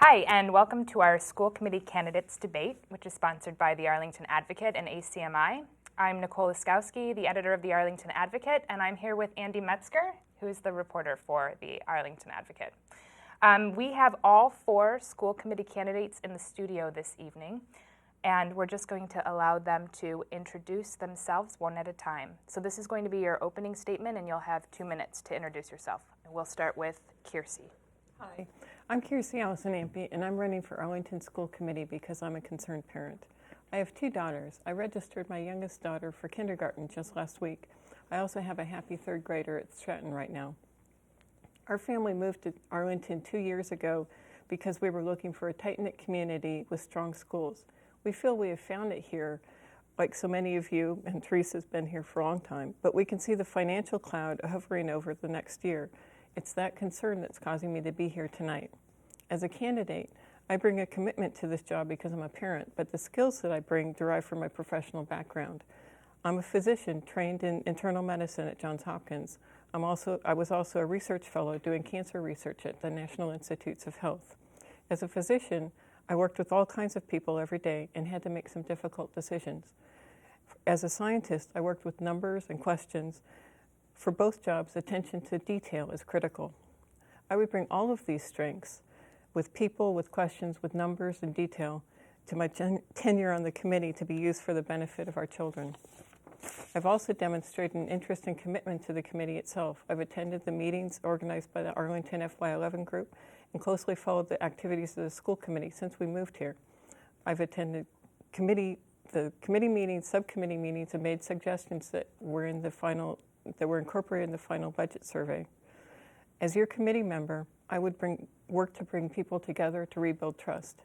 Hi, and welcome to our school committee candidates debate, which is sponsored by the Arlington Advocate and ACMi. I'm Nicole Laskowski, the editor of the Arlington Advocate, and I'm here with Andy Metzger, who is the reporter for the Arlington Advocate. We have all four school committee candidates in the studio this evening, and we're just going to allow them to introduce themselves one at a time. So this is going to be your opening statement, and you'll have 2 minutes to introduce yourself. We'll start with Kiersey. Hi, I'm Kiersey Allison-Ampe, and I'm running for Arlington School Committee because I'm a concerned parent. I have 2 daughters. I registered my youngest daughter for kindergarten just last week. I also have a happy 3rd grader at Stratton right now. Our family moved to Arlington 2 years ago because we were looking for a tight-knit community with strong schools. We feel we have found it here, like so many of you, and Teresa's been here for a long time, but we can see the financial cloud hovering over the next year. It's that concern that's causing me to be here tonight. As a candidate, I bring a commitment to this job because I'm a parent, but the skills that I bring derive from my professional background. I'm a physician trained in internal medicine at Johns Hopkins. I was also a research fellow doing cancer research at the National Institutes of Health. As a physician, I worked with all kinds of people every day and had to make some difficult decisions. As a scientist, I worked with numbers and questions. For both jobs, attention to detail is critical. I would bring all of these strengths with people, with questions, with numbers and detail to my tenure on the committee to be used for the benefit of our children. I've also demonstrated an interest and commitment to the committee itself. I've attended the meetings organized by the Arlington FY11 group and closely followed the activities of the school committee since we moved here. I've attended the committee meetings, subcommittee meetings, and made suggestions that were incorporated in the final budget survey. As your committee member, I would work to bring people together to rebuild trust.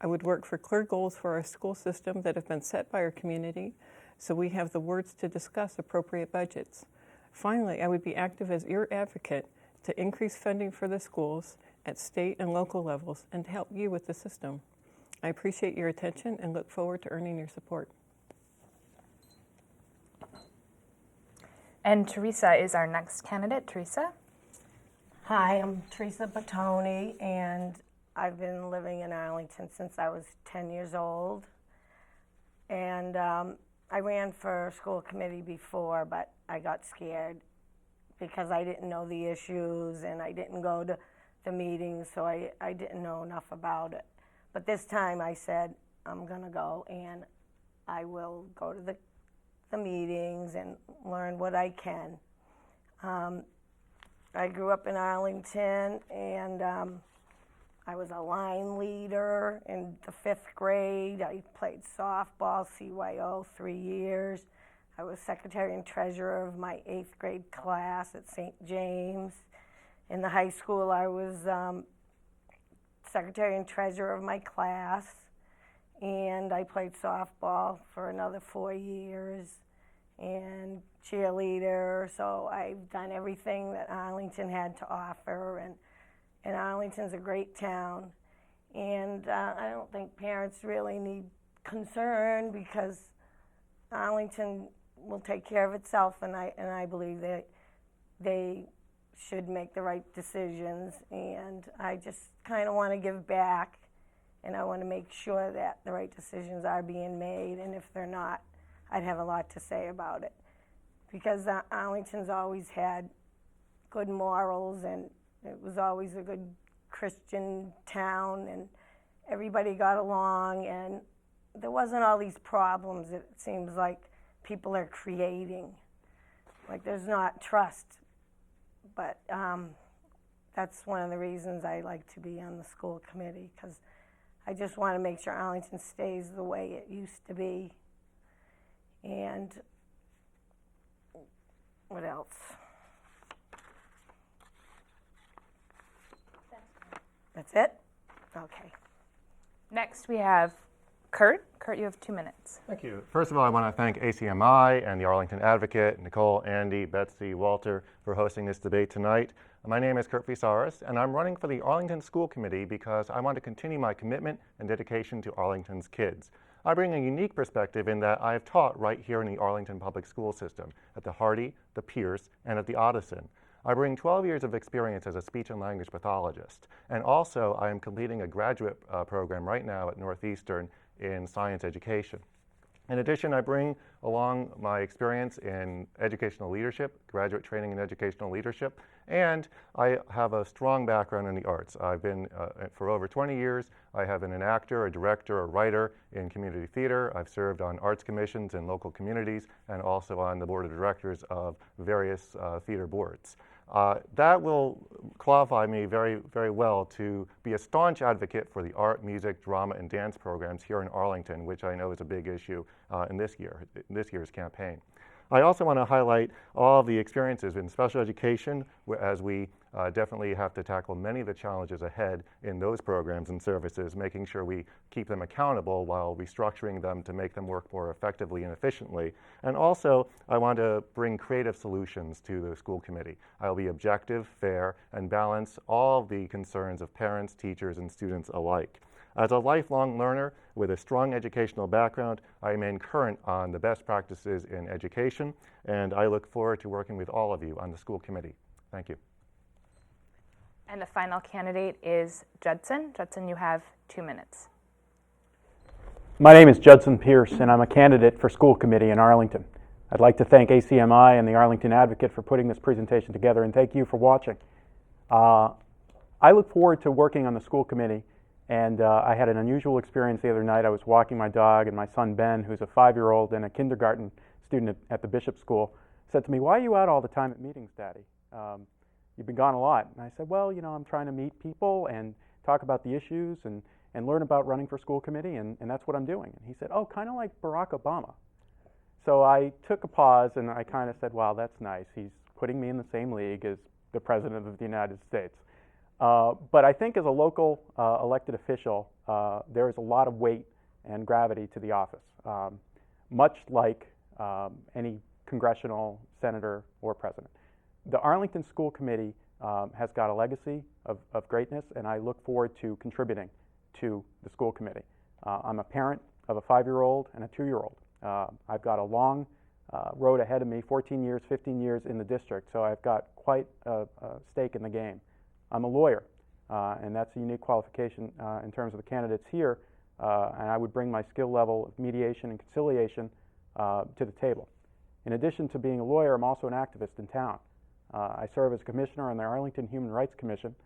I would work for clear goals for our school system that have been set by our community, so we have the words to discuss appropriate budgets. Finally, I would be active as your advocate to increase funding for the schools at state and local levels and to help you with the system. I appreciate your attention and look forward to earning your support. And Teresa is our next candidate. Teresa? Hi, I'm Teresa Bottoni, and I've been living in Arlington since I was 10 years old. And I ran for school committee before, but I got scared because I didn't know the issues and I didn't go to the meetings, so I didn't know enough about it. But this time I said, I'm gonna go and I will go to the meetings and learn what I can. I grew up in Arlington, and I was a line leader in the 5th grade. I played softball, CYO, 3 years. I was secretary and treasurer of my 8th grade class at St. James. In the high school, I was secretary and treasurer of my class, and I played softball for another 4 years and cheerleader, so I've done everything that Arlington had to offer, and Arlington's a great town, and I don't think parents really need concern because Arlington will take care of itself, and I believe that they should make the right decisions, and I just kind of want to give back, and I want to make sure that the right decisions are being made, and if they're not, I'd have a lot to say about it, because Arlington's always had good morals, and it was always a good Christian town, and everybody got along, and there wasn't all these problems that it seems like people are creating. Like there's not trust, but that's one of the reasons I like to be on the school committee, because I just want to make sure Arlington stays the way it used to be. And what else? That's it? Okay. Next we have Kurt. Kurt, you have 2 minutes. Thank you. First of all, I want to thank ACMi and the Arlington Advocate, Nicole, Andy, Betsy, Walter, for hosting this debate tonight. My name is Kurt Visaris, and I'm running for the Arlington School Committee because I want to continue my commitment and dedication to Arlington's kids. I bring a unique perspective in that I have taught right here in the Arlington Public School System, at the Hardy, the Pierce, and at the Addison. I bring 12 years of experience as a speech and language pathologist, and also I am completing a graduate program right now at Northeastern in science education. In addition, I bring along my experience in educational leadership, graduate training in educational leadership, and I have a strong background in the arts. I've been, for over 20 years, I have been an actor, a director, a writer in community theater. I've served on arts commissions in local communities and also on the board of directors of various theater boards. That will qualify me very, very well to be a staunch advocate for the art, music, drama, and dance programs here in Arlington, which I know is a big issue in this year's campaign. I also want to highlight all of the experiences in special education, as we definitely have to tackle many of the challenges ahead in those programs and services, making sure we keep them accountable while restructuring them to make them work more effectively and efficiently. And also, I want to bring creative solutions to the school committee. I'll be objective, fair, and balance all of the concerns of parents, teachers, and students alike. As a lifelong learner with a strong educational background, I remain current on the best practices in education, and I look forward to working with all of you on the school committee. Thank you. And the final candidate is Judson. Judson, you have 2 minutes. My name is Judson Pierce, and I'm a candidate for school committee in Arlington. I'd like to thank ACMi and the Arlington Advocate for putting this presentation together, and thank you for watching. I look forward to working on the school committee, and I had an unusual experience the other night. I was walking my dog, and my son Ben, who's a 5-year-old and a kindergarten student at the Bishop School, said to me, "Why are you out all the time at meetings, Daddy? You've been gone a lot." And I said, "Well, you know, I'm trying to meet people and talk about the issues and learn about running for school committee, and that's what I'm doing." And he said, "Oh, kind of like Barack Obama." So I took a pause, and I kind of said, "Wow, that's nice. He's putting me in the same league as the President of the United States." But I think as a local elected official, there is a lot of weight and gravity to the office, much like any congressional senator or president. The Arlington School Committee has got a legacy of greatness, and I look forward to contributing to the school committee. I'm a parent of a 5-year-old and a 2-year-old. I've got a long road ahead of me, 14 years, 15 years in the district, so I've got quite a stake in the game. I'm a lawyer, and that's a unique qualification in terms of the candidates here, and I would bring my skill level of mediation and conciliation to the table. In addition to being a lawyer, I'm also an activist in town. I serve as commissioner on the Arlington Human Rights Commission,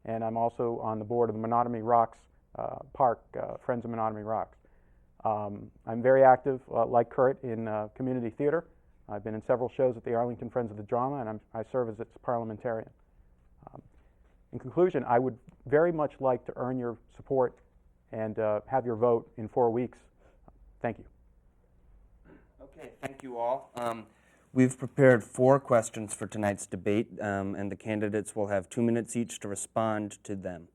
and I'm also on the board of the Menotomy Rocks Park, Friends of Menotomy Rocks. I'm very active, like Kurt, in community theater. I've been in several shows at the Arlington Friends of the Drama, and I serve as its parliamentarian. In conclusion, I would very much like to earn your support and have your vote in 4 weeks. Thank you. Okay, thank you all. We've prepared 4 questions for tonight's debate, and the candidates will have 2 minutes each to respond to them.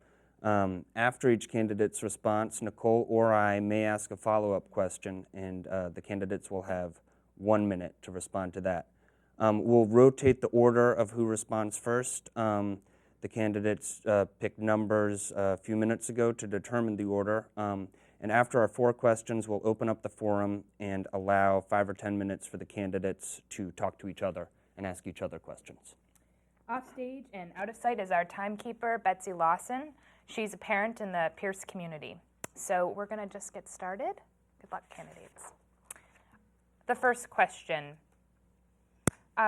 After each candidate's response, Nicole or I may ask a follow-up question, and the candidates will have 1 minute to respond to that. We'll rotate the order of who responds first. The candidates picked numbers a few minutes ago to determine the order. And after our 4 questions, we'll open up the forum and allow 5 or 10 minutes for the candidates to talk to each other and ask each other questions. Off stage and out of sight is our timekeeper, Betsy Lawson. She's a parent in the Pierce community. So we're going to just get started. Good luck, candidates. The first question.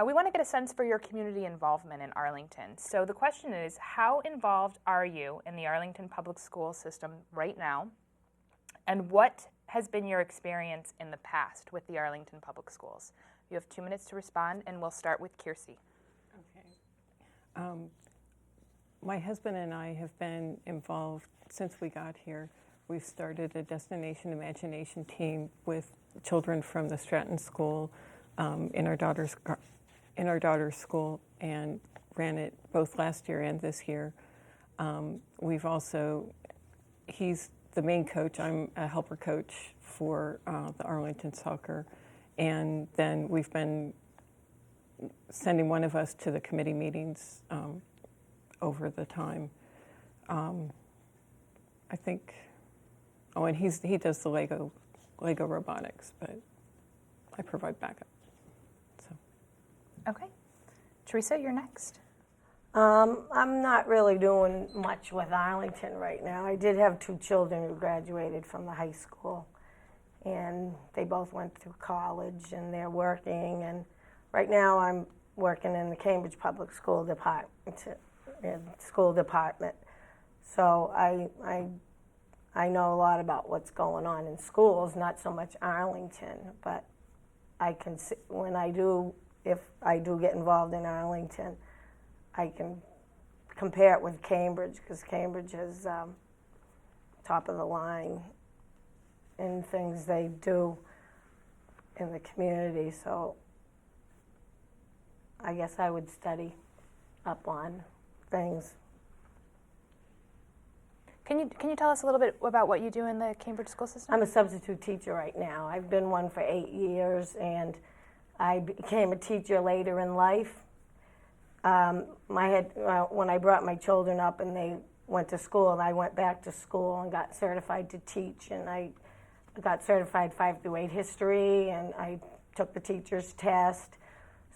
We want to get a sense for your community involvement in Arlington. So the question is, how involved are you in the Arlington public school system right now? And what has been your experience in the past with the Arlington Public Schools? You have 2 minutes to respond, and we'll start with Kiersey. Okay. My husband and I have been involved since we got here. We've started a Destination Imagination team with children from the Stratton School in our daughter's school, and ran it both last year and this year. We've also, he's the main coach. I'm a helper coach for the Arlington soccer, and then we've been sending one of us to the committee meetings over the time. I think, oh, and he does the Lego robotics, but I provide backup. So. Okay. Teresa, you're next. I'm not really doing much with Arlington right now. I did have 2 children who graduated from the high school, and they both went through college, and they're working. And right now, I'm working in the Cambridge Public School Department. So I know a lot about what's going on in schools, not so much Arlington, but I can see if I do get involved in Arlington, I can compare it with Cambridge, because Cambridge is top of the line in things they do in the community. So I guess I would study up on things. Can you tell us a little bit about what you do in the Cambridge school system? I'm a substitute teacher right now. I've been one for 8 years, and I became a teacher later in life. When I brought my children up and they went to school, and I went back to school and got certified to teach, and I got certified 5 through 8 history, and I took the teacher's test.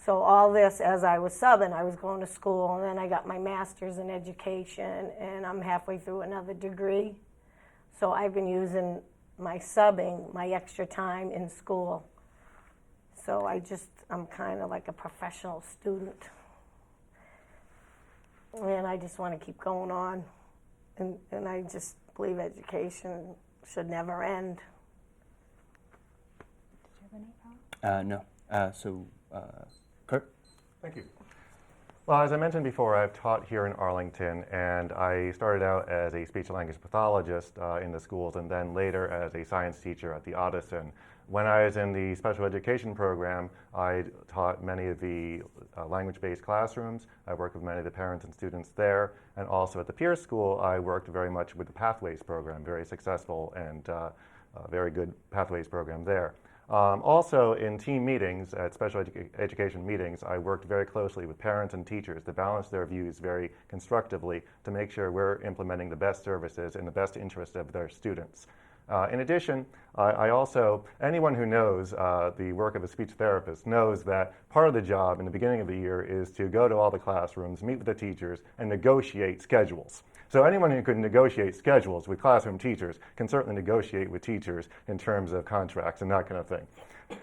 So all this, as I was subbing, I was going to school, and then I got my master's in education, and I'm halfway through another degree. So I've been using my subbing, my extra time in school. So I'm kind of like a professional student. And I just want to keep going on. And I just believe education should never end. Did you have any problems? No. Kurt? Thank you. Well, as I mentioned before, I've taught here in Arlington, and I started out as a speech and language pathologist in the schools, and then later as a science teacher at the Audison. When I was in the special education program, I taught many of the language-based classrooms. I worked with many of the parents and students there, and also at the Pierce School, I worked very much with the Pathways program, very successful and very good Pathways program there. Also, in team meetings, at special education meetings, I worked very closely with parents and teachers to balance their views very constructively to make sure we're implementing the best services in the best interest of their students. In addition, anyone who knows the work of a speech therapist knows that part of the job in the beginning of the year is to go to all the classrooms, meet with the teachers, and negotiate schedules. So anyone who can negotiate schedules with classroom teachers can certainly negotiate with teachers in terms of contracts and that kind of thing.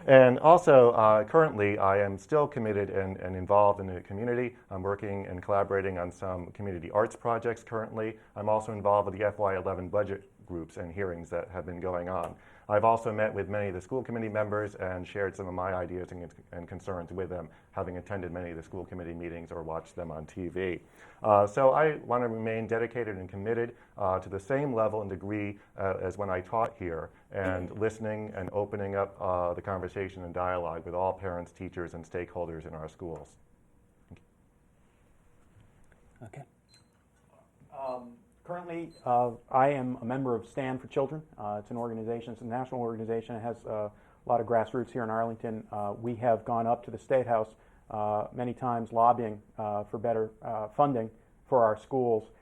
And also, currently, I am still committed and involved in the community. I'm working and collaborating on some community arts projects currently. I'm also involved with the FY11 budget groups and hearings that have been going on. I've also met with many of the school committee members and shared some of my ideas and concerns with them, having attended many of the school committee meetings or watched them on TV. So I want to remain dedicated and committed to the same level and degree as when I taught here, and listening and opening up the conversation and dialogue with all parents, teachers, and stakeholders in our schools. Okay. Currently, I am a member of Stand for Children. It's an organization, it's a national organization. It has a lot of grassroots here in Arlington. We have gone up to the State House many times lobbying for better funding for our schools.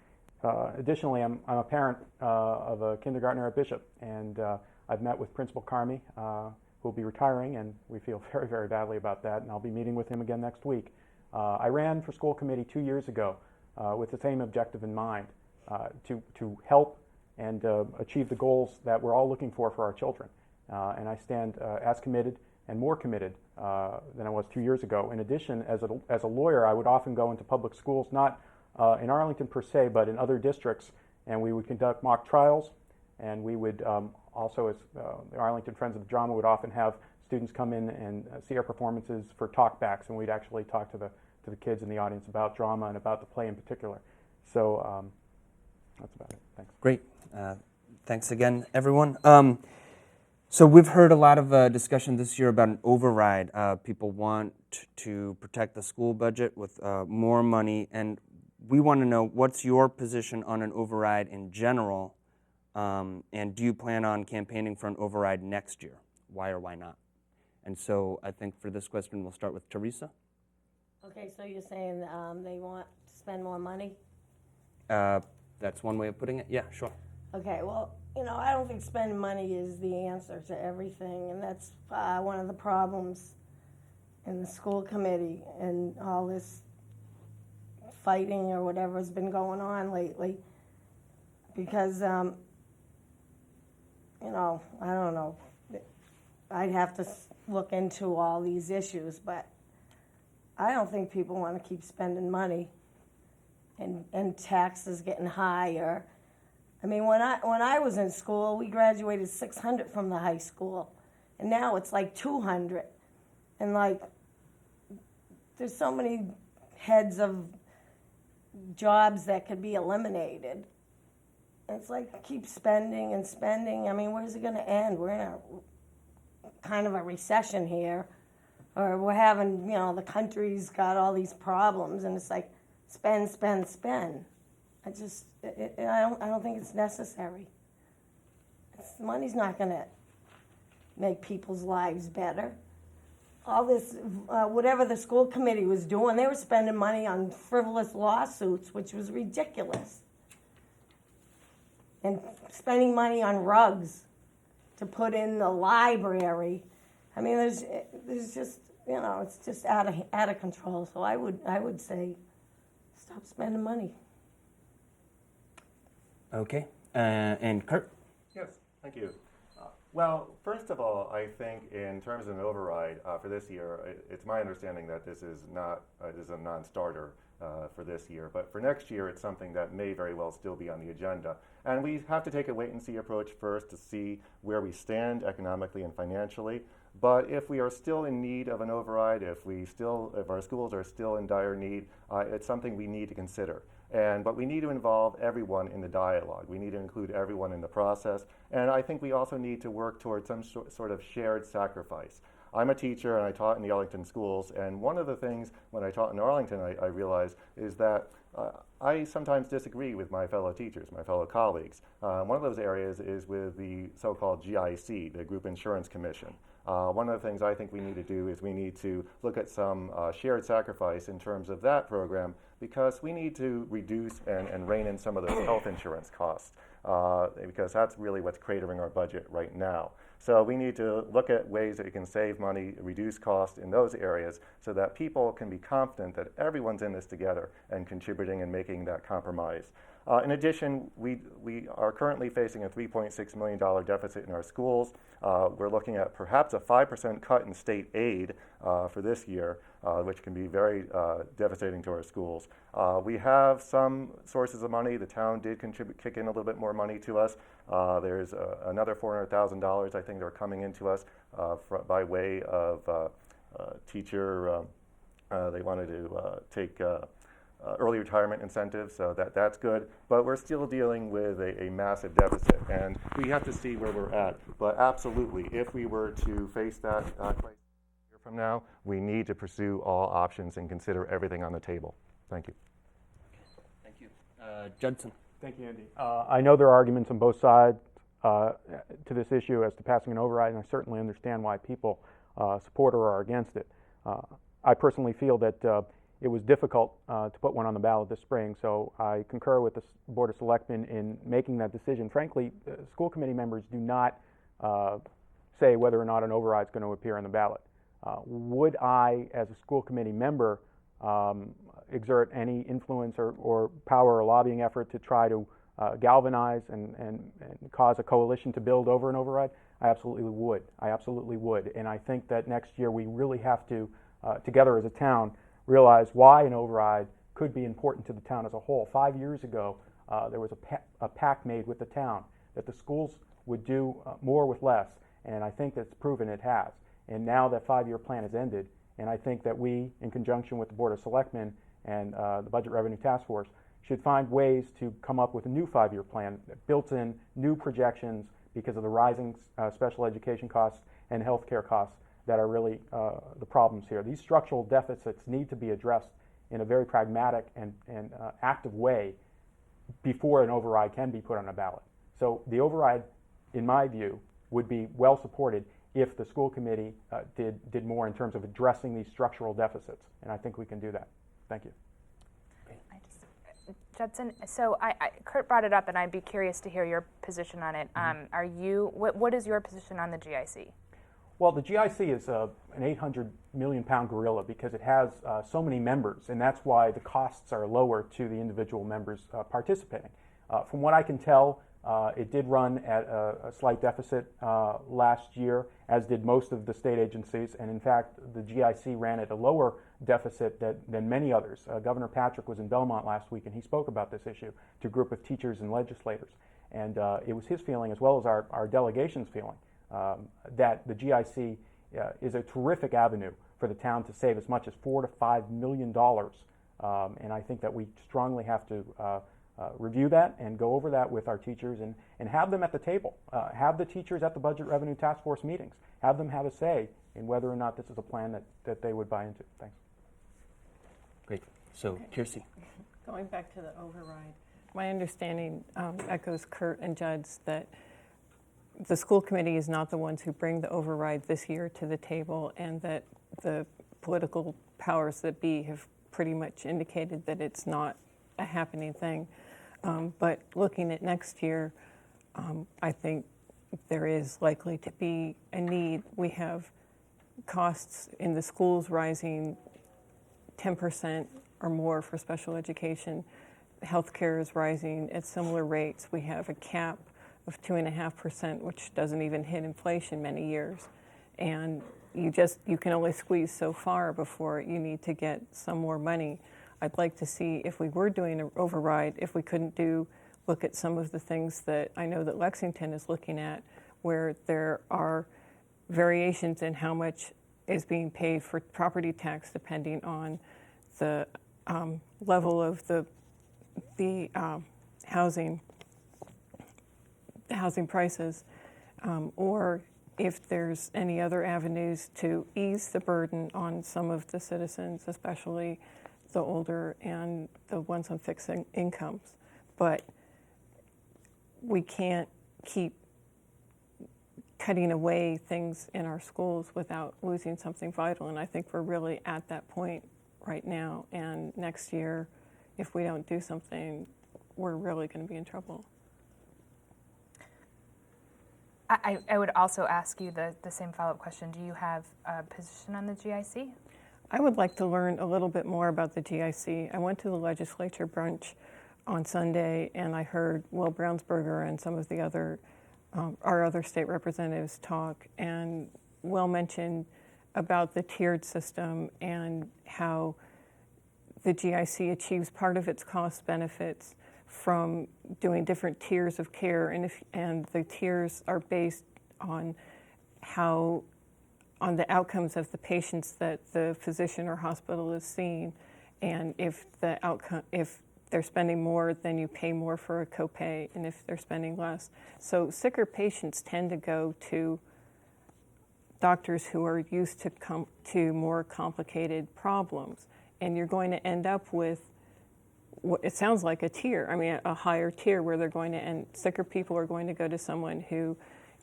Additionally, I'm a parent of a kindergartner at Bishop, and I've met with Principal Carmi, who will be retiring, and we feel very, very badly about that, and I'll be meeting with him again next week. I ran for school committee 2 years ago with the same objective in mind. To help and achieve the goals that we're all looking for our children. And I stand as committed and more committed than I was 2 years ago. In addition, as a lawyer, I would often go into public schools, not in Arlington per se, but in other districts, and we would conduct mock trials, and we would also, as the Arlington Friends of the Drama would often have students come in and see our performances for talkbacks, and we'd actually talk to the kids in the audience about drama and about the play in particular. So that's about it. Thanks. Great. Thanks again, everyone. So we've heard a lot of discussion this year about an override. People want to protect the school budget with more money, and we want to know what's your position on an override in general, and do you plan on campaigning for an override next year? Why or why not? And so I think for this question, we'll start with Teresa. Okay, so you're saying they want to spend more money? That's one way of putting it. Yeah, sure. Okay, well, I don't think spending money is the answer to everything, and that's one of the problems in the school committee and all this fighting or whatever's been going on lately. Because, I don't know. I'd have to look into all these issues, but I don't think people want to keep spending money and taxes getting higher. I mean, when I was in school, we graduated 600 from the high school, and now it's like 200. And like, there's so many heads of jobs that could be eliminated. It's like keep spending and spending. I mean, where's it going to end? We're in a kind of a recession here, or we're having, the country's got all these problems, and it's like spend, spend, spend. I don't think it's necessary. Money's not going to make people's lives better. All this, whatever the school committee was doing, they were spending money on frivolous lawsuits, which was ridiculous. And spending money on rugs to put in the library. I mean, there's just, it's just out of control. So I would say, stop spending money. Okay, and Kurt? Yes, thank you. Well, first of all, I think in terms of an override for this year, it's my understanding that this is not is a non-starter for this year. But for next year, it's something that may very well still be on the agenda. And we have to take a wait-and-see approach first to see where we stand economically and financially. But if we are still in need of an override, if our schools are still in dire need, it's something we need to consider. But we need to involve everyone in the dialogue. We need to include everyone in the process. And I think we also need to work towards some sort of shared sacrifice. I'm a teacher and I taught in the Arlington schools, and one of the things when I taught in Arlington I realized is that I sometimes disagree with my fellow teachers, my fellow colleagues. One of those areas is with the so-called GIC, the Group Insurance Commission. One of the things I think we need to do is we need to look at some shared sacrifice in terms of that program, because we need to reduce and rein in some of those health insurance costs, because that's really what's cratering our budget right now. So we need to look at ways that we can save money, reduce costs in those areas, so that people can be confident that everyone's in this together and contributing and making that compromise. In addition, we are currently facing a $3.6 million deficit in our schools. We're looking at perhaps a 5% cut in state aid for this year, which can be very devastating to our schools. We have some sources of money. The town did kick in a little bit more money to us. There's another $400,000, I think, that are coming into us by way of teacher. They wanted to take early retirement incentives, so that's good. But we're still dealing with a massive deficit, and we have to see where we're at. But absolutely, if we were to face that crisis a year from now, we need to pursue all options and consider everything on the table. Thank you. Thank you. Judson. Thank you, Andy. I know there are arguments on both sides to this issue as to passing an override, and I certainly understand why people support or are against it. I personally feel that it was difficult to put one on the ballot this spring, so I concur with the Board of Selectmen in making that decision. Frankly, school committee members do not say whether or not an override is going to appear on the ballot. Would I, as a school committee member, exert any influence or power or lobbying effort to try to galvanize and cause a coalition to build over an override? I absolutely would. I absolutely would. And I think that next year we really have to, together as a town, realize why an override could be important to the town as a whole. 5 years ago, there was a pact made with the town that the schools would do more with less, and I think that's proven it has. And now that 5-year plan has ended, and I think that we, in conjunction with the Board of Selectmen and the Budget Revenue Task Force, should find ways to come up with a new 5-year plan that built in new projections because of the rising special education costs and healthcare costs that are really the problems here. These structural deficits need to be addressed in a very pragmatic and active way before an override can be put on a ballot. So the override, in my view, would be well supported if the school committee did more in terms of addressing these structural deficits, and I think we can do that. Thank you. Judson, so Kurt brought it up, and I'd be curious to hear your position on it. What is your position on the GIC? Well, the GIC is an 800 million pound gorilla because it has so many members, and that's why the costs are lower to the individual members participating. From what I can tell, it did run at a slight deficit last year, as did most of the state agencies, and in fact, the GIC ran at a lower deficit than many others. Governor Patrick was in Belmont last week, and he spoke about this issue to a group of teachers and legislators, and it was his feeling, as well as our delegation's feeling, that the GIC is a terrific avenue for the town to save as much as $4 to $5 million, and I think that we strongly have to review that and go over that with our teachers and have them at the table. Have the teachers at the Budget Revenue Task Force meetings. Have them have a say in whether or not this is a plan that they would buy into. Thanks. Great. So, Kirsty. Going back to the override, my understanding echoes Kurt and Judd's that the school committee is not the ones who bring the override this year to the table, and that the political powers that be have pretty much indicated that it's not a happening thing. But looking at next year, I think there is likely to be a need. We have costs in the schools rising 10% or more for special education. Healthcare is rising at similar rates. We have a cap of 2.5%, which doesn't even hit inflation many years. And you can only squeeze so far before you need to get some more money. I'd like to see, if we were doing an override, if we couldn't look at some of the things that I know that Lexington is looking at, where there are variations in how much is being paid for property tax depending on the level of the housing prices, or if there's any other avenues to ease the burden on some of the citizens, especially the older and the ones on fixed incomes. But we can't keep cutting away things in our schools without losing something vital, and I think we're really at that point right now. And next year, if we don't do something, we're really going to be in trouble. I would also ask you the same follow-up question. Do you have a position on the GIC? I would like to learn a little bit more about the GIC. I went to the legislature brunch on Sunday, and I heard Will Brownsberger and some of the our other state representatives talk, and Will mentioned about the tiered system and how the GIC achieves part of its cost benefits from doing different tiers of care, and the tiers are based on the outcomes of the patients that the physician or hospital is seeing, and if they're spending more, then you pay more for a copay, and if they're spending less. So sicker patients tend to go to doctors who are used to more complicated problems, and you're going to end up with what it sounds like a tier. I mean, a higher tier where they're going to end. Sicker people are going to go to someone who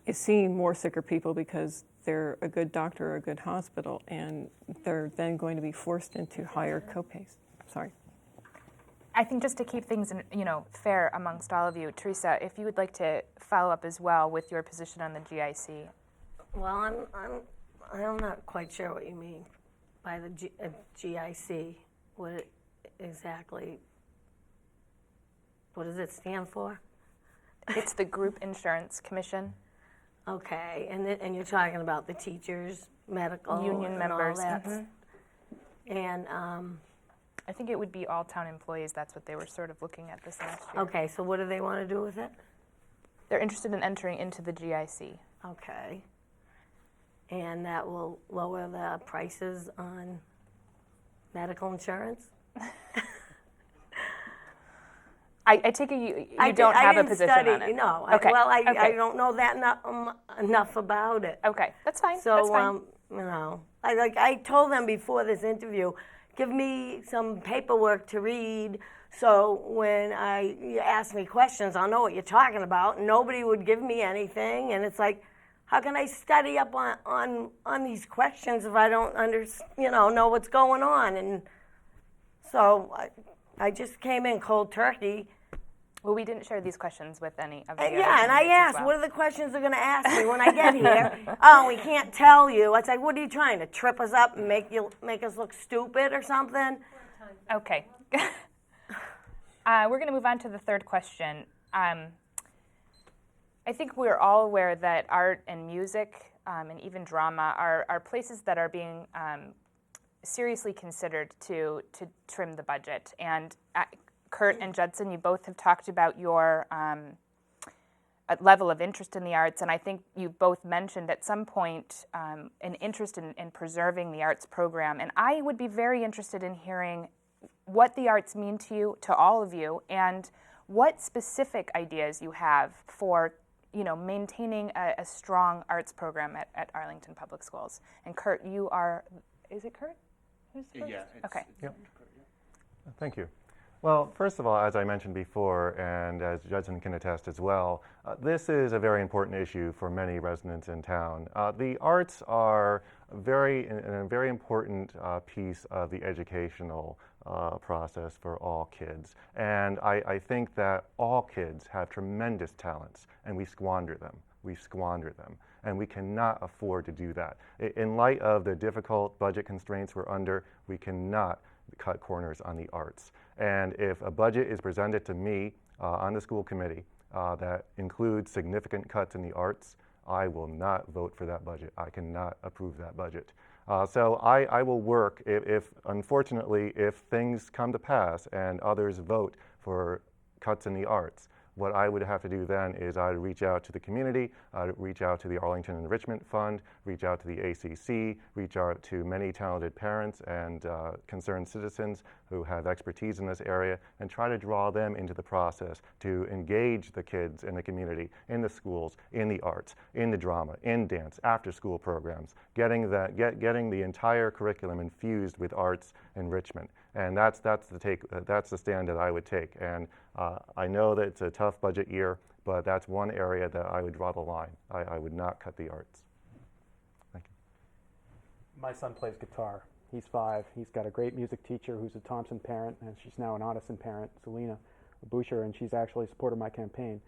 is seeing more sicker people because they're a good doctor or a good hospital, and they're then going to be forced into higher copays. Sorry. I think just to keep things fair amongst all of you, Teresa, if you would like to follow up as well with your position on the GIC. Well, I'm not quite sure what you mean by the GIC. What does it stand for? It's the Group Insurance Commission. Okay, and you're talking about the teachers, medical, union and members. all that. Mm-hmm. And I think it would be all town employees. That's what they were sort of looking at this last year. okay, so what do they want to do with it? They're interested in entering into the GIC. Okay, and that will lower the prices on medical insurance? I take it you don't have a position on it. No. Okay. I don't know that enough about it. Okay, that's fine. So, that's fine. I told them before this interview, give me some paperwork to read, so when you ask me questions, I'll know what you're talking about. Nobody would give me anything, and it's like, how can I study up on these questions if I don't know what's going on? And so I just came in cold turkey. Well, we didn't share these questions with any of the other Yeah, and I candidates as asked, well. what are the questions they're going to ask me when I get here? Oh, we can't tell you. I said, what are you trying to trip us up and make us look stupid or something? Okay. We're going to move on to the third question. I think we're all aware that art and music and even drama are places that are being seriously considered to trim the budget. And Kurt and Judson, you both have talked about your level of interest in the arts, and I think you both mentioned at some point an interest in preserving the arts program. And I would be very interested in hearing what the arts mean to you, to all of you, and what specific ideas you have for maintaining a strong arts program at Arlington Public Schools. And Kurt, you are, is it Kurt? Who's first? Yeah. Okay. Yep. Thank you. Well, first of all, as I mentioned before, and as Judson can attest as well, this is a very important issue for many residents in town. The arts are a very important piece of the educational process for all kids. And I think that all kids have tremendous talents, and we squander them. And we cannot afford to do that. In light of the difficult budget constraints we're under, we cannot cut corners on the arts. And if a budget is presented to me on the school committee that includes significant cuts in the arts, I will not vote for that budget. I cannot approve that budget. So I will work, unfortunately, if things come to pass and others vote for cuts in the arts, what I would have to do then is I'd reach out to the community, I'd reach out to the Arlington Enrichment Fund, reach out to the ACC, reach out to many talented parents and concerned citizens who have expertise in this area, and try to draw them into the process to engage the kids in the community, in the schools, in the arts, in the drama, in dance, after-school programs, getting the entire curriculum infused with arts enrichment. And that's the stand that I would take. And I know that it's a tough budget year, but that's one area that I would draw the line. I would not cut the arts. Thank you. My son plays guitar. He's 5. He's got a great music teacher who's a Thompson parent, and she's now an Audison parent, Selena Boucher, and she's actually supported my campaign.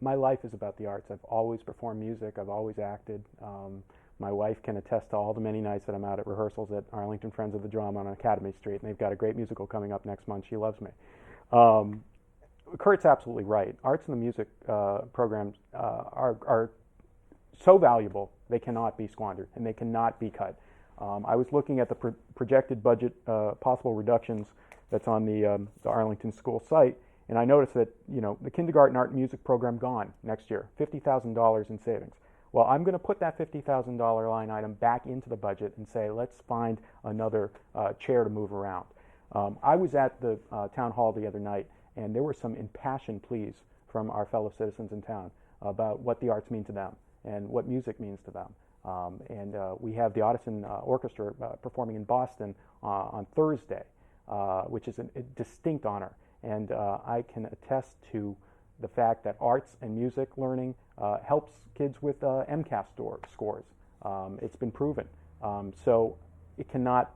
My life is about the arts. I've always performed music. I've always acted. My wife can attest to all the many nights that I'm out at rehearsals at Arlington Friends of the Drama on Academy Street, and they've got a great musical coming up next month. She loves me. Kurt's absolutely right. Arts and the music programs are so valuable, they cannot be squandered, and they cannot be cut. I was looking at the projected budget possible reductions that's on the Arlington school site, and I noticed that the kindergarten art and music program gone next year, $50,000 in savings. Well, I'm going to put that $50,000 line item back into the budget and say, let's find another chair to move around. I was at the town hall the other night, and there were some impassioned pleas from our fellow citizens in town about what the arts mean to them and what music means to them. And we have the Audison Orchestra performing in Boston on Thursday, which is a distinct honor. And I can attest to the fact that arts and music learning helps kids with MCAS scores. It's been proven. So it cannot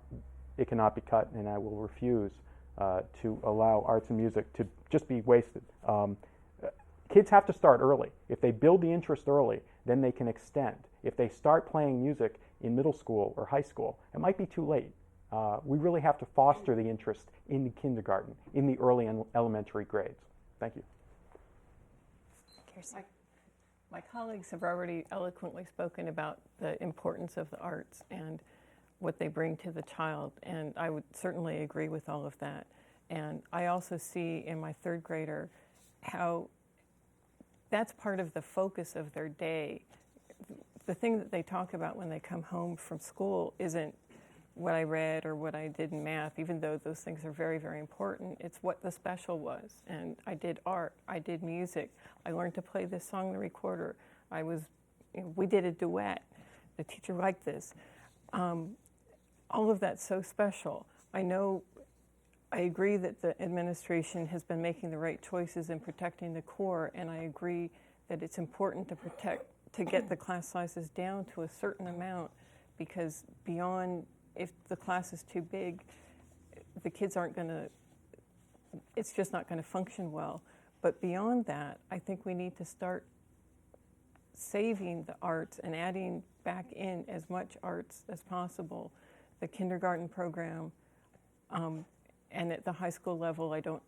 be cut, and I will refuse to allow arts and music to just be wasted. Kids have to start early. If they build the interest early, then they can extend. If they start playing music in middle school or high school, it might be too late. We really have to foster the interest in the kindergarten, in the early and elementary grades. Thank you. Kirsten. My colleagues have already eloquently spoken about the importance of the arts and what they bring to the child, and I would certainly agree with all of that. And I also see in my third grader how that's part of the focus of their day. The thing that they talk about when they come home from school isn't what I read or what I did in math, even though those things are very, very important. It's what the special was. And I did art, I did music, I learned to play this song on the recorder. We did a duet. The teacher liked this. All of that's so special. I agree that the administration has been making the right choices in protecting the core, and I agree that it's important to get the class sizes down to a certain amount, because beyond, if the class is too big, the kids aren't going to, it's just not going to function well. But beyond that, I think we need to start saving the arts and adding back in as much arts as possible. The kindergarten program, and at the high school level, I don't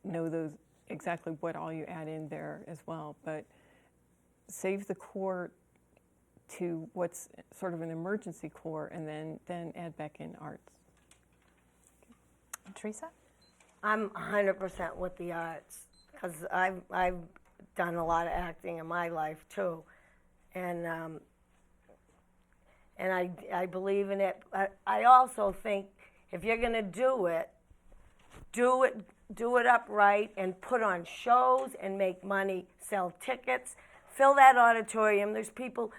know exactly what all you add in there as well, but save the core to what's sort of an emergency core, and then add back in arts. Teresa? I'm 100% with the arts, because I've done a lot of acting in my life too, and I believe in it. I also think if you're going to do it upright and put on shows and make money, sell tickets, fill that auditorium. There's people.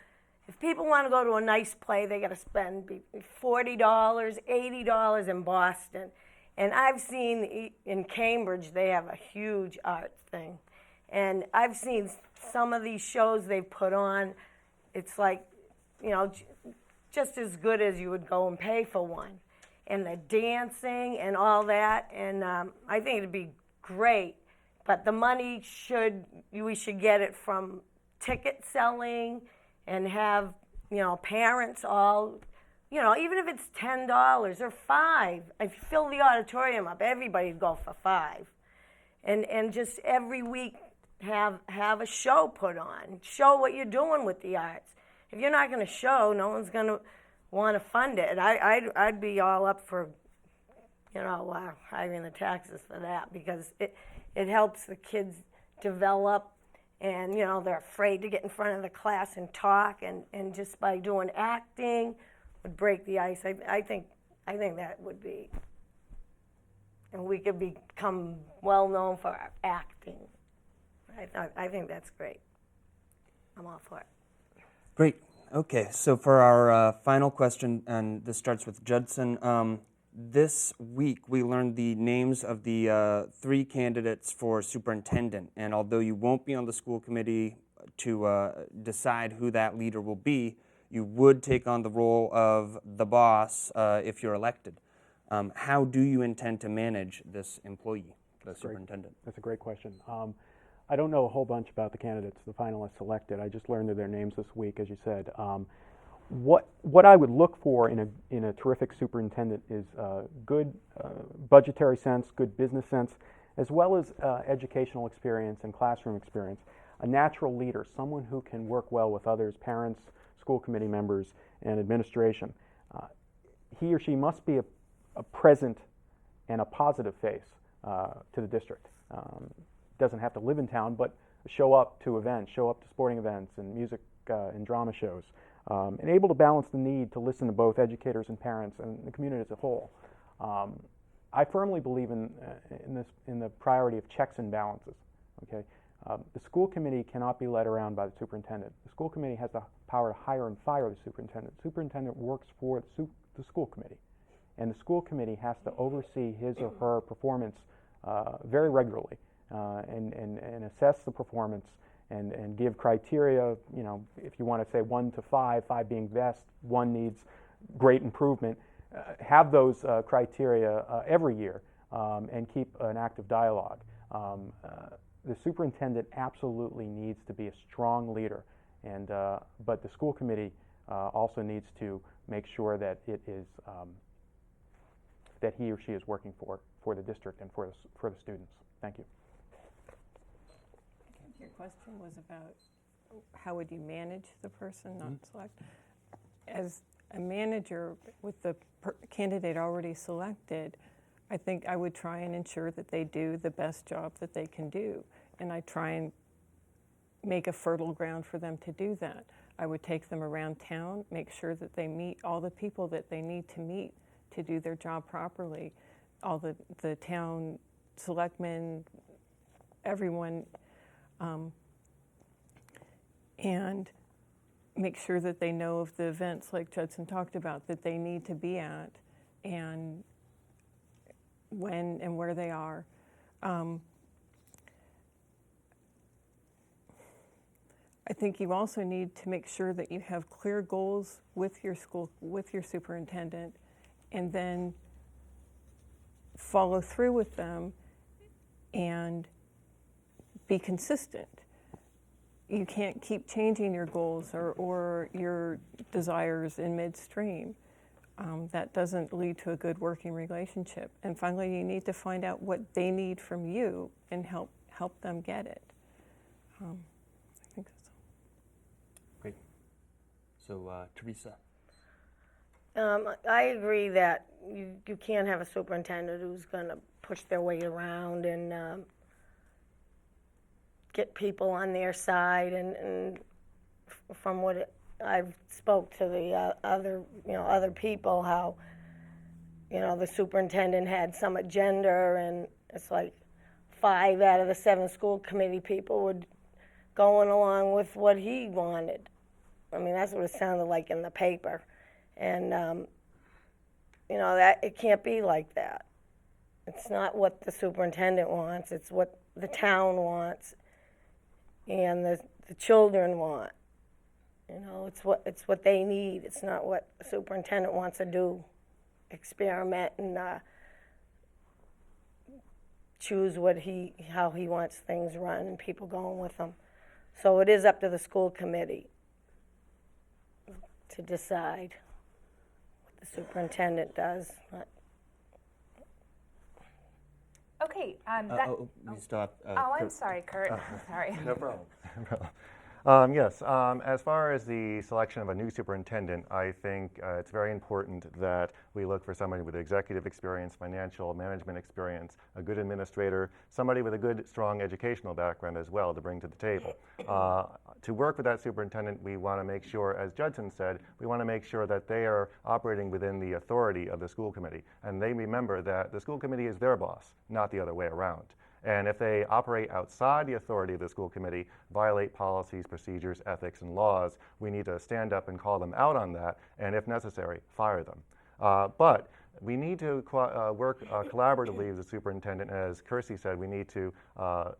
If people want to go to a nice play, they got to spend $40, $80 in Boston. And I've seen in Cambridge, they have a huge art thing. And I've seen some of these shows they've put on. It's like, just as good as you would go and pay for one. And the dancing and all that. And I think it'd be great. But the money we should get it from ticket selling and have, parents all, even if it's $10 or $5, if you fill the auditorium up, everybody'd go for $5. And just every week have a show put on. Show what you're doing with the arts. If you're not going to show, no one's going to want to fund it. I'd be all up for, hiring the taxes for that, because it helps the kids develop. And, they're afraid to get in front of the class and talk, and just by doing acting would break the ice. I think that would be, and we could become well known for our acting. I think that's great. I'm all for it. Great. Okay, so for our final question, and this starts with Judson. This week, we learned the names of the 3 candidates for superintendent, and although you won't be on the school committee to decide who that leader will be, you would take on the role of the boss if you're elected. How do you intend to manage this employee, the superintendent? That's a great question. I don't know a whole bunch about the candidates, the finalists selected. I just learned their names this week, as you said. What I would look for in a terrific superintendent is good budgetary sense, good business sense, as well as educational experience and classroom experience. A natural leader, someone who can work well with others, parents, school committee members, and administration. He or she must be a present and a positive face to the district. Doesn't have to live in town, but show up to events, show up to sporting events and music and drama shows. And able to balance the need to listen to both educators and parents and the community as a whole. I firmly believe in the priority of checks and balances. Okay, the school committee cannot be led around by the superintendent. The school committee has the power to hire and fire the superintendent. The superintendent works for the school committee, and the school committee has to oversee his or her performance very regularly and assess the performance. And give criteria, if you want to say 1 to 5, 5 being best, 1 needs great improvement, have those criteria every year and keep an active dialogue. The superintendent absolutely needs to be a strong leader, but the school committee also needs to make sure that it is that he or she is working for the district and for the students. Thank you. Your question was about how would you manage the person, not select. As a manager with the candidate already selected, I think I would try and ensure that they do the best job that they can do. And I try and make a fertile ground for them to do that. I would take them around town, make sure that they meet all the people that they need to meet to do their job properly. All the town selectmen, everyone, and make sure that they know of the events like Judson talked about that they need to be at, and when and where they are. I think you also need to make sure that you have clear goals with your school, with your superintendent, and then follow through with them and be consistent. You can't keep changing your goals or your desires in midstream. That doesn't lead to a good working relationship. And finally, you need to find out what they need from you and help them get it. I think that's all. Great. So, Teresa. I agree that you can't have a superintendent who's going to push their way around and get people on their side. And from what I've spoke to the other people, how the superintendent had some agenda, and it's like 5 out of the 7 school committee people were going along with what he wanted. I mean, that's what it sounded like in the paper. And, that it can't be like that. It's not what the superintendent wants, it's what the town wants and the children want. It's what they need. It's not what the superintendent wants to do, experiment and choose how he wants things run and people going with him. So it is up to the school committee to decide what the superintendent does. Okay. We still have, I'm Kurt. sorry, Kurt. Sorry. No problem. Yes, as far as the selection of a new superintendent, I think it's very important that we look for somebody with executive experience, financial management experience, a good administrator, somebody with a good, strong educational background as well to bring to the table. To work with that superintendent, we want to make sure, as Judson said, we want to make sure that they are operating within the authority of the school committee. And they remember that the school committee is their boss, not the other way around. And if they operate outside the authority of the school committee, violate policies, procedures, ethics, and laws, we need to stand up and call them out on that, and if necessary, fire them. But we need to work collaboratively with the superintendent. As Kirsty said, we need to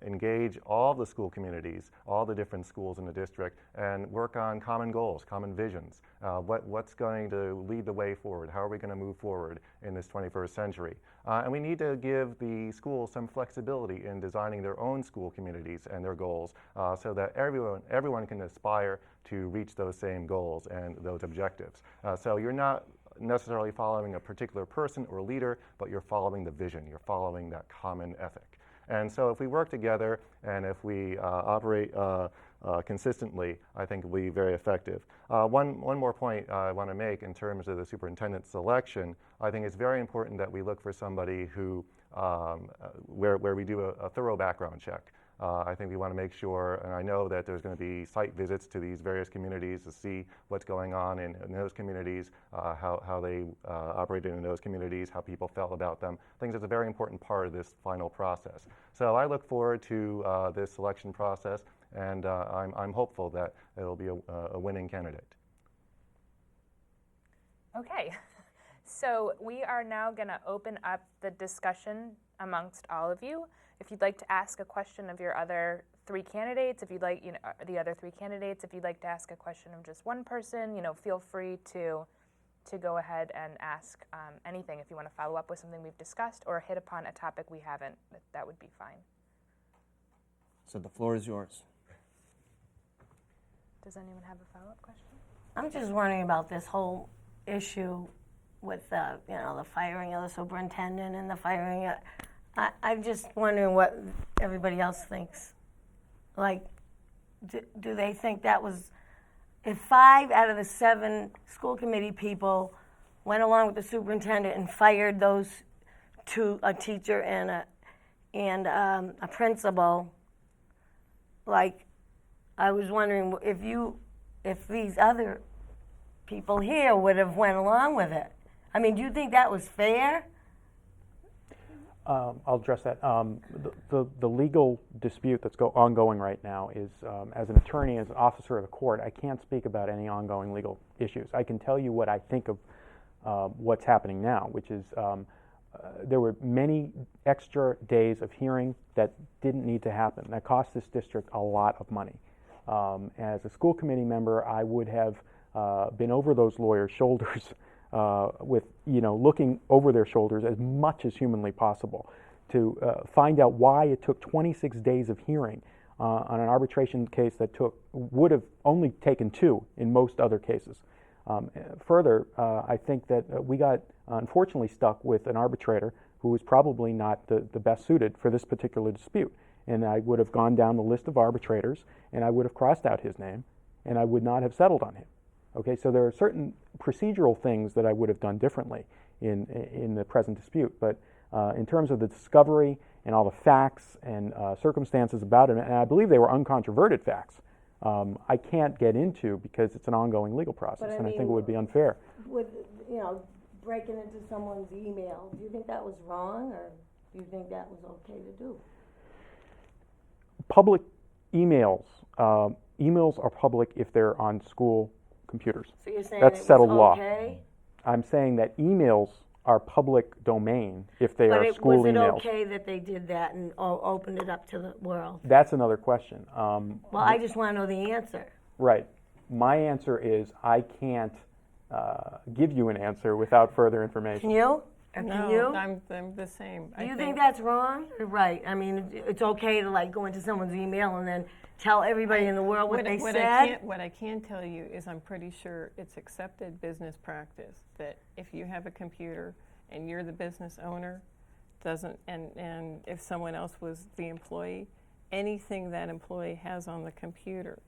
engage all the school communities, all the different schools in the district, and work on common goals, common visions. What's going to lead the way forward? How are we going to move forward in this 21st century? And we need to give the schools some flexibility in designing their own school communities and their goals so that everyone can aspire to reach those same goals and those objectives. So you're not necessarily following a particular person or leader, but you're following the vision, you're following that common ethic. And so if we work together and if we operate consistently, I think it'll be very effective. One more point I want to make in terms of the superintendent selection. I think it's very important that we look for somebody who, where we do a thorough background check. I think we want to make sure, and I know that there's going to be site visits to these various communities to see what's going on in those communities, how they operated in those communities, how people felt about them. I think it's a very important part of this final process. So I look forward to this selection process, and I'm hopeful that it'll be a winning candidate. Okay. So we are now going to open up the discussion amongst all of you. If you'd like to ask a question of your other 3 candidates, if you'd like, the other 3 candidates, if you'd like to ask a question of just one person, feel free to go ahead and ask anything. If you want to follow up with something we've discussed or hit upon a topic we haven't, that would be fine. So the floor is yours. Does anyone have a follow-up question? I'm just wondering about this whole issue with the firing of the superintendent and the firing of, I'm just wondering what everybody else thinks. Like, do they think that was, if 5 out of the 7 school committee people went along with the superintendent and fired those 2, a teacher and a principal, like, I was wondering if these other people here would have went along with it. I mean, do you think that was fair? I'll address that. The legal dispute that's ongoing right now is, as an attorney, as an officer of the court, I can't speak about any ongoing legal issues. I can tell you what I think of what's happening now, which is there were many extra days of hearing that didn't need to happen. That cost this district a lot of money. As a school committee member, I would have been over those lawyers' shoulders with looking over their shoulders as much as humanly possible to find out why it took 26 days of hearing on an arbitration case that would have only taken 2 in most other cases. Further, I think that we got unfortunately stuck with an arbitrator who was probably not the best suited for this particular dispute. And I would have gone down the list of arbitrators, and I would have crossed out his name, and I would not have settled on him. Okay, so there are certain procedural things that I would have done differently in the present dispute. But in terms of the discovery and all the facts and circumstances about it, and I believe they were uncontroverted facts, I can't get into because it's an ongoing legal process, But I and I mean, think it would be unfair. With, breaking into someone's email, do you think that was wrong, or do you think that was okay to do? Public emails, emails are public if they're on school computers. So you're saying That's it settled was law. okay? I'm saying that emails are public domain if they are school was it emails. okay that they did that and opened it up to the world? That's another question. Well, I just want to know the answer. Right. My answer is I can't give you an answer without further information. Can you? Or No, can you? I'm the same. Do you think that's wrong or right? I mean, it's okay to go into someone's email and then tell everybody in the world what they said? What I can tell you is I'm pretty sure it's accepted business practice that if you have a computer and you're the business owner, and if someone else was the employee, anything that employee has on the computer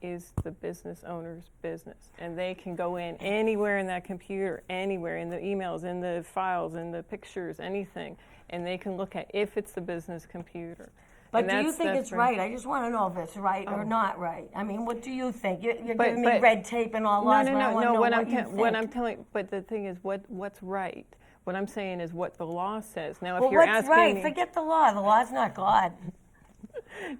is the business owner's business. And they can go in anywhere in that computer, anywhere, in the emails, in the files, in the pictures, anything, and they can look at if it's the business computer. But do you think it's right? I just want to know if it's right or not right. I mean, what do you think? You're giving me red tape and all laws, but I want to know what you think. What I'm telling, but the thing is, what's right? What I'm saying is what the law says. Now, if Well, you're what's asking right? me, Forget the law. The law's not God.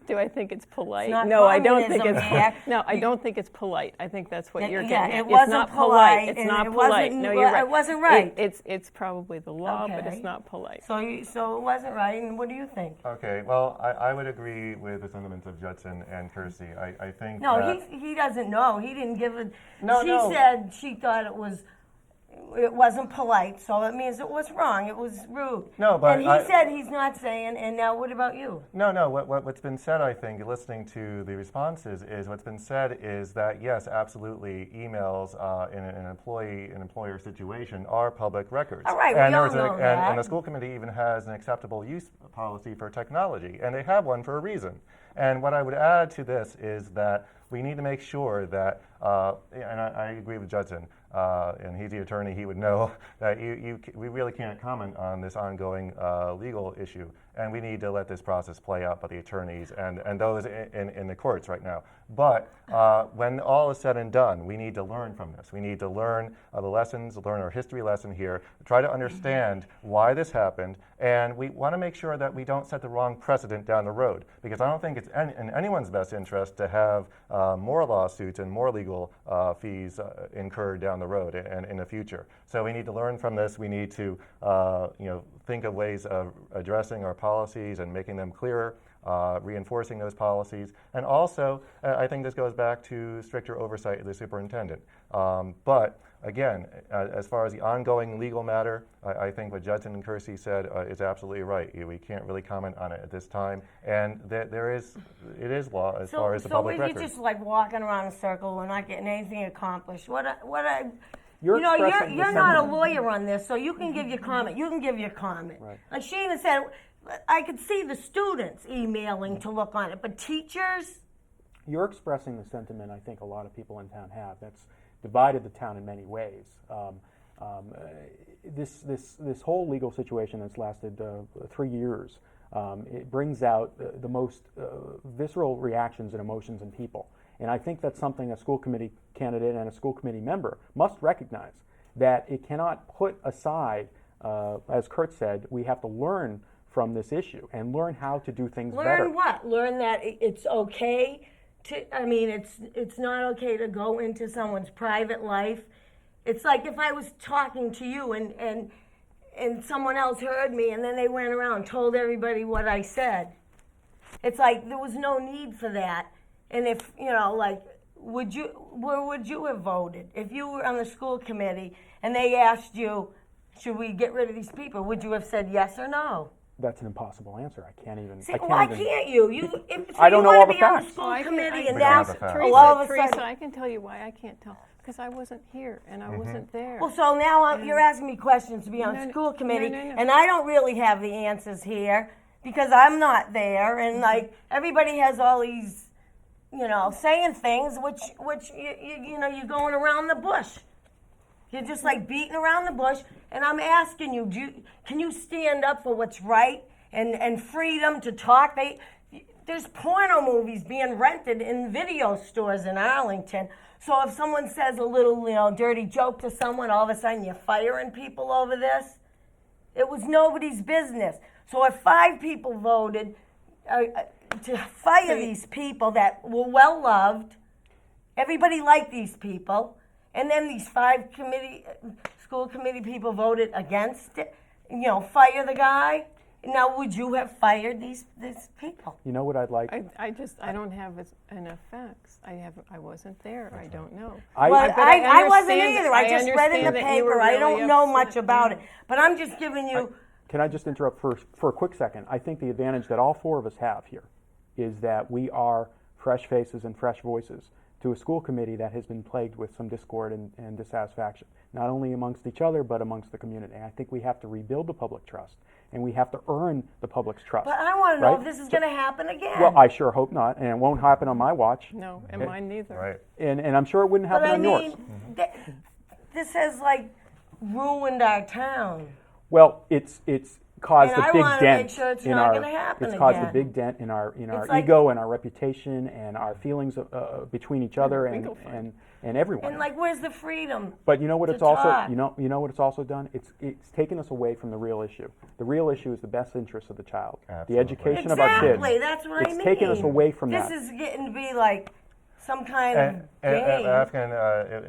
do I think it's polite? It's not No, I don't think communism, it's. Mac. No, I don't think it's polite. I think that's what you're Yeah, getting at. it wasn't It's not polite, It's and not it polite. wasn't- No, you're right. it wasn't right. It's probably the law, but Okay. it's not polite. So it wasn't right, and what do you think? Okay, well, I would agree with the sentiments of Judson and Kersey. I think No, that he doesn't know. He didn't give it. No, she no. said she thought it wasn't polite, so it means it was wrong. It was rude. No, but and he said he's not saying. And now, what about you? No. What's been said, I think, listening to the responses, is what's been said is that yes, absolutely, emails in an employer situation are public records. All right, and we all there's know that. And the school committee even has an acceptable use policy for technology, and they have one for a reason. And what I would add to this is that we need to make sure that, and I agree with Judson, and he's the attorney, he would know that we really can't comment on this ongoing legal issue, and we need to let this process play out by the attorneys and those in the courts right now. But when all is said and done, we need to learn from this. We need to learn the lessons, learn our history lesson here, try to understand why this happened, and we want to make sure that we don't set the wrong precedent down the road, because I don't think it's in anyone's best interest to have more lawsuits and more legal fees incurred down the road and in the future. So we need to learn from this. We need to think of ways of addressing our policies and making them clearer, reinforcing those policies. And also, I think this goes back to stricter oversight of the superintendent. But again, as far as the ongoing legal matter, I think what Judson and Kersey said is absolutely right. We can't really comment on it at this time. And it is law as far as the public record. So we're just walking around in a circle. We're not getting anything accomplished. You're you're expressing the not a sentiment. lawyer on this, so you can give your comment. You can give your comment. Right. Like she even said, I could see the students emailing to look on it, but teachers. You're expressing the sentiment I think a lot of people in town have. That's divided the town in many ways. This whole legal situation that's lasted 3 years, it brings out the most visceral reactions and emotions in people. And I think that's something a school committee candidate and a school committee member must recognize, that it cannot put aside, as Kurt said, we have to learn from this issue and learn how to do things better. Learn what? Learn that it's okay it's not okay to go into someone's private life. It's like if I was talking to you and someone else heard me and then they went around and told everybody what I said. It's like there was no need for that. And if, where would you have voted? If you were on the school committee and they asked you, should we get rid of these people, would you have said yes or no? That's an impossible answer. I can't even. See, I can't why even, can't you? I don't know wanna all the be on facts. the school Oh, I can- committee, I- and We don't now have the facts. all of a Teresa, sudden. I can tell you why I can't tell. Because I wasn't here and I wasn't there. Well, so now you're asking me questions to be on No, no, school committee, no. and I don't really have the answers here because I'm not there, and like everybody has all these, saying things which you're going around the bush. You're just like beating around the bush, and I'm asking you, can you stand up for what's right and freedom to talk? There's porno movies being rented in video stores in Arlington. So if someone says a little, dirty joke to someone, all of a sudden you're firing people over this. It was nobody's business. So if 5 people voted to fire these people that were well loved, everybody liked these people, and then these 5 school committee people voted against it, fire the guy. Now, would you have fired these people? You know what I'd like? I don't have enough facts. I wasn't there. I don't know. Well, but I wasn't understand- either. I just read in the understand that you were paper. I don't really know upset. much about it. But I'm just giving you. Can I just interrupt for a quick second? I think the advantage that all 4 of us have here is that we are fresh faces and fresh voices to a school committee that has been plagued with some discord and dissatisfaction, not only amongst each other, but amongst the community. I think we have to rebuild the public trust, and we have to earn the public's trust. But I want to know right? if this is going to happen again. Well, I sure hope not, and it won't happen on my watch. No, and mine neither. Right. And I'm sure it wouldn't But happen I on mean, yours. this has ruined our town. Well, it's caused And a I big wanna dent make sure it's in not our. gonna happen It's caused a again. big dent in our It's like- ego and our reputation and our feelings between each other legal fight. and everyone. And where's the freedom? But you know what to it's also talk. you know what it's also done? It's taken us away from the real issue. The real issue is the best interest of the child, Absolutely. the education of our kids. Exactly, that's what I mean. It's taken us away from this that. This is getting to be like some kind of And game. Afghan,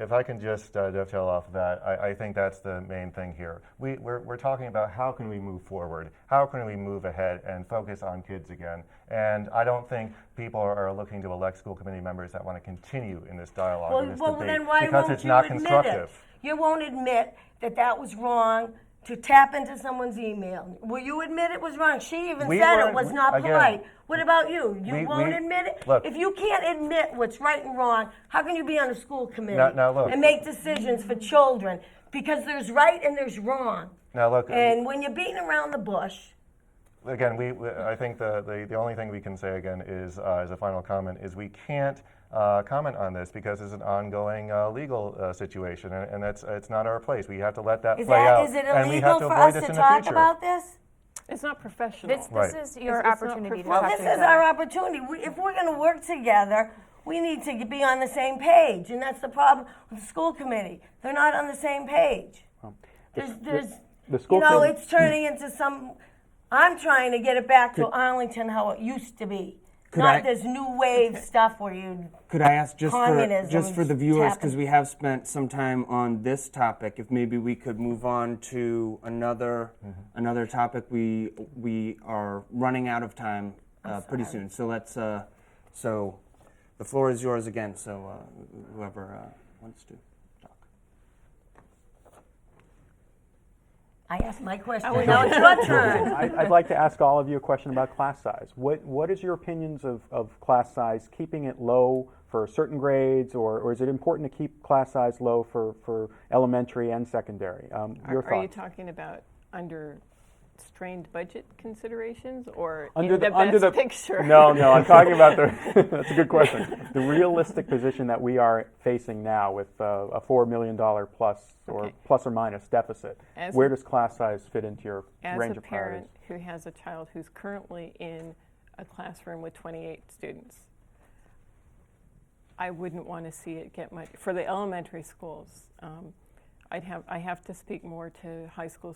if I can just dovetail off of that, I think that's the main thing here. We're talking about how can we move forward, how can we move ahead and focus on kids again. And I don't think people are looking to elect school committee members that want to continue in this dialogue, in this debate, then why because won't it's you not admit constructive. it? You won't admit that was wrong to tap into someone's email. Will you admit it was wrong? She even We said were- it was not again, polite. What about you? You we- won't we- admit it? look. If you can't admit what's right and wrong, how can you be on a school committee Now, look. and make decisions for children? Because there's right and there's wrong. Now look, And when you're beating around the bush, again, I think the only thing we can say again is, as a final comment, is we can't comment on this because it's an ongoing legal situation, and it's not our place. We have to let that play out, is it and we have illegal to for avoid us this to in the talk future. about this? It's not professional. This Right. is your It's not opportunity to professional. talk This to each is other. our opportunity. If we're going to work together, we need to be on the same page, and that's the problem with the school committee. They're not on the same page. The school committee- It's turning into some. I'm trying to get it back to Arlington how it used to be. Not this new wave stuff where you. Could I ask just Communism for the viewers, tapping. because we have spent some time on this topic, if maybe we could move on to another topic. We are running out of time pretty soon, so let's. So, the floor is yours again. So whoever wants to talk. I asked my question. Now it's your turn. I'd like to ask all of you a question about class size. What is your opinions of class size, keeping it low for certain grades, or is it important to keep class size low for elementary and secondary? Your thoughts? Are you talking about under strained budget considerations or Under in the- the under best the- picture? No, I'm talking about that's a good question. The realistic position that we are facing now with a $4 million plus or Okay. plus or minus deficit. As Where a- does class size fit into your As range a of priorities? parent who has a child who's currently in a classroom with 28 students, I wouldn't want to see it get much. For the elementary schools, I have to speak more to high school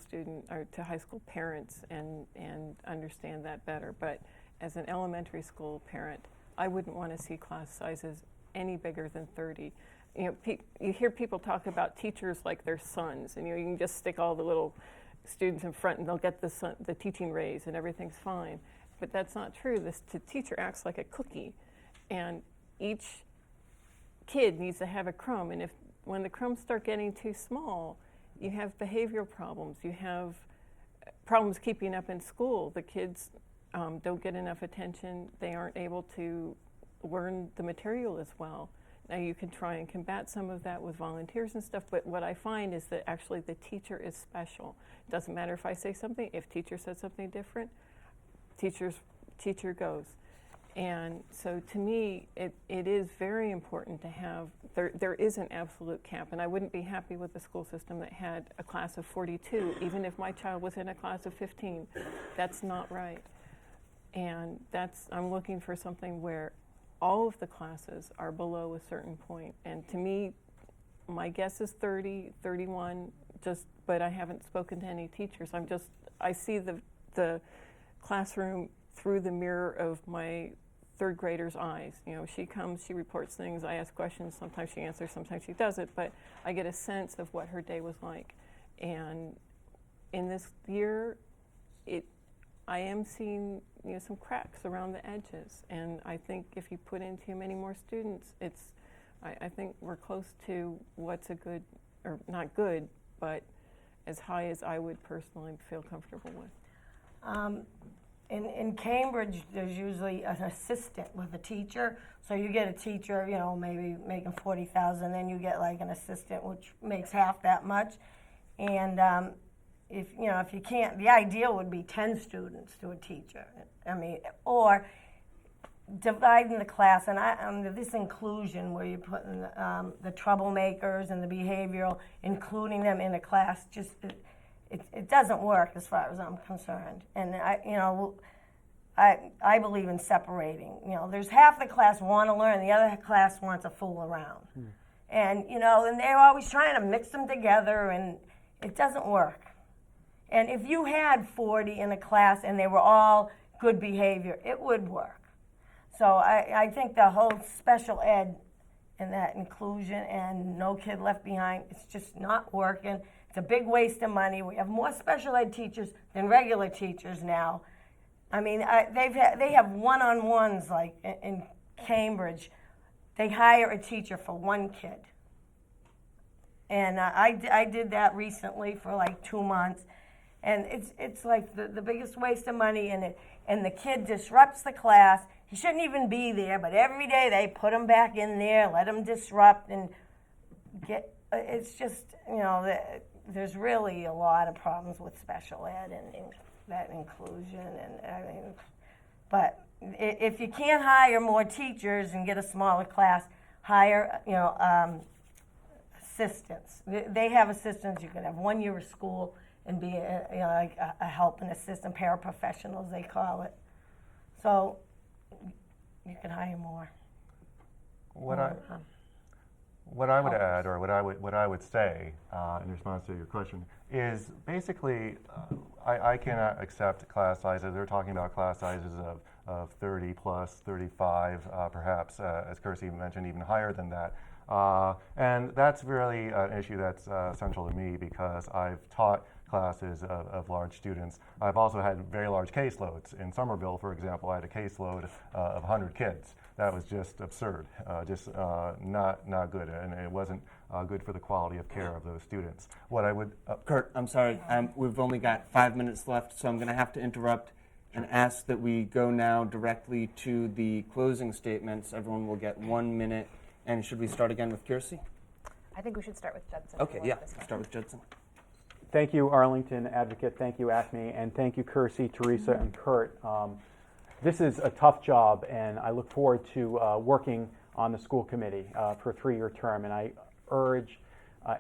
parents and understand that better. But as an elementary school parent, I wouldn't want to see class sizes any bigger than 30. You hear people talk about teachers like their sons, and you can just stick all the little students in front and they'll get the teaching raise and everything's fine. But that's not true. The teacher acts like a cookie, and each kid needs to have a crumb. And when the crumbs start getting too small, you have behavioral problems. You have problems keeping up in school. The kids don't get enough attention. They aren't able to learn the material as well. Now you can try and combat some of that with volunteers and stuff, but what I find is that actually the teacher is special. It doesn't matter if I say something. If teacher said something different, teacher goes. And so to me, it is very important to have, there is an absolute cap, and I wouldn't be happy with a school system that had a class of 42, even if my child was in a class of 15. That's not right. And I'm looking for something where all of the classes are below a certain point. And to me, my guess is 30, 31, but I haven't spoken to any teachers. I see the classroom through the mirror of my third grader's eyes. You know, she comes, she reports things, I ask questions, sometimes she answers, sometimes she doesn't, but I get a sense of what her day was like. And in this year, I am seeing, you know, some cracks around the edges, and I think if you put in too many more students, I think we're close to what's a good, or not good, but as high as I would personally feel comfortable with. In Cambridge, there's usually an assistant with a teacher. So you get a teacher, you know, maybe making $40,000, then you get like an assistant, which makes half that much. And if you can't, the ideal would be 10 students to a teacher. I mean, or dividing the class, and this inclusion where you put in the troublemakers and the behavioral, including them in a class, just it doesn't work as far as I'm concerned. And I believe in separating. You know, there's half the class want to learn, the other class wants to fool around. And and they're always trying to mix them together, and it doesn't work. And if you had 40 in a class and they were all good behavior, it would work. So I think the whole special ed and that inclusion and no kid left behind, it's just not working. It's a big waste of money. We have more special ed teachers than regular teachers now. I mean, they have one-on-ones, like in Cambridge. They hire a teacher for one kid. And I did that recently for like 2 months. And it's like the biggest waste of money, and the kid disrupts the class. He shouldn't even be there, but every day they put him back in there, let him disrupt, and it's just, there's really a lot of problems with special ed and that inclusion. And I mean, but if you can't hire more teachers and get a smaller class, hire, assistants. They have assistants. You can have 1 year of school and be like a help and assistant, paraprofessionals they call it. So you can hire more. What I would add, or what I would say in response to your question, is basically I cannot accept class sizes. They're talking about class sizes of 30 plus, 35, perhaps, as Kirsty mentioned, even higher than that. And that's really an issue that's central to me, because I've taught classes of large students. I've also had very large caseloads. In Somerville, for example, I had a caseload of 100 kids. That was just absurd, not good, and it wasn't good for the quality of care of those students. What I would... Kurt, I'm sorry, we've only got 5 minutes left, so I'm going to have to interrupt and ask that we go now directly to the closing statements. Everyone will get 1 minute. And should we start again with Kirsty? I think we should start with Judson. Okay, yeah, start with Judson. Thank you, Arlington Advocate. Thank you, ACMi. And thank you, Kirsty, Teresa, and Kurt. This is a tough job, and I look forward to working on the school committee for a 3-year term. And I urge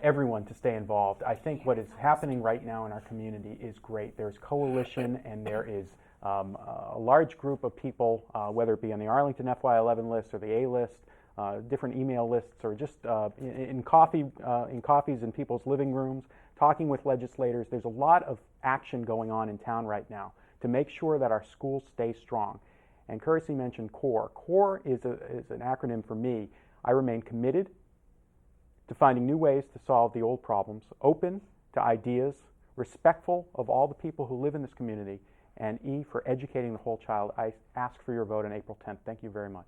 everyone to stay involved. I think what is happening right now in our community is great. There's coalition, and there is a large group of people, whether it be on the Arlington FY11 list or the A list, different email lists, or just in coffees in people's living rooms, talking with legislators. There's a lot of action going on in town right now to make sure that our schools stay strong. And Kirsty mentioned CORE. CORE is an acronym for me. I remain committed to finding new ways to solve the old problems, open to ideas, respectful of all the people who live in this community, and E for educating the whole child. I ask for your vote on April 10th. Thank you very much.